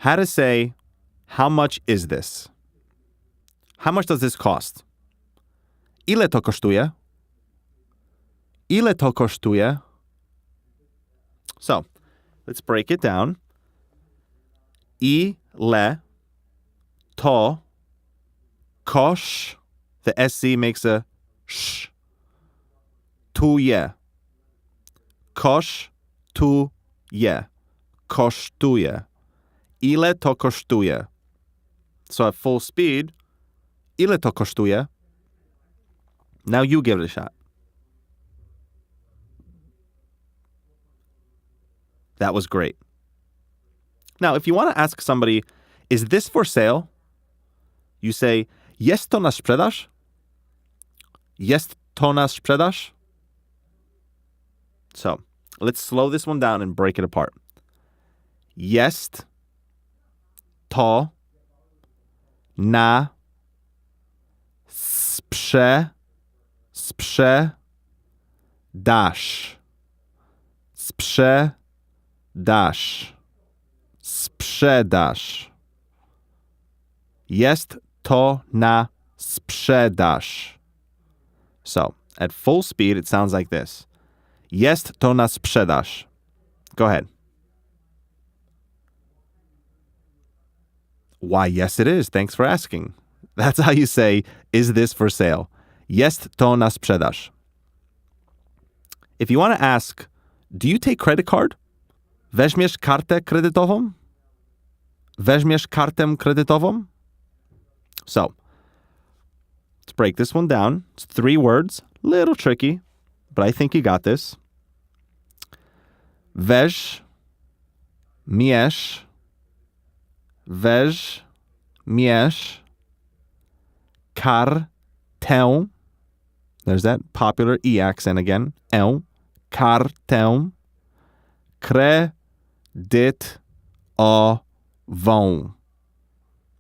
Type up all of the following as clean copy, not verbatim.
how to say, how much is this? How much does this cost? Ile to kosztuje? Ile to kosztuje? So, let's break it down. Ile to kosz, the SC makes a sh. Tu-je. Kosz-tu-je. Kosztuje. Ile to kosztuje? So at full speed, ile to kosztuje? Now you give it a shot. That was great. Now, if you want to ask somebody, is this for sale? You say, jest to na sprzedaż? Jest to na sprzedaż? So, let's slow this one down and break it apart. Jest to na sprzedaz. Sprzedaz. Sprzedaz. Jest to na sprzedaż. So, at full speed, it sounds like this. Jest to na sprzedaż. Go ahead. Why, yes, it is. Thanks for asking. That's how you say, is this for sale? Jest to na sprzedaż. If you want to ask, do you take credit card? Wezmiesz kartę kredytową? Wezmiesz kartę kredytową? So, let's break this one down. It's 3 words. Little tricky, but I think you got this. Vesh-myesh. Wezmiesz kartę. There's that popular E accent again. Kartę kredytową.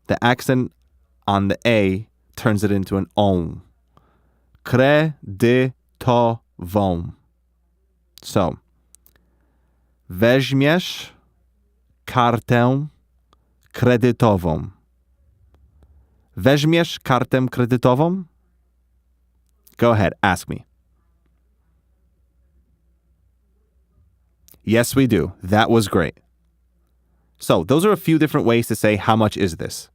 The accent on the A turns it into an O. Kredytową. So, weźmiesz kartę kredytową. Wezmiesz kartę kredytową? Go ahead, ask me. Yes, we do. That was great. So, those are a few different ways to say, how much is this?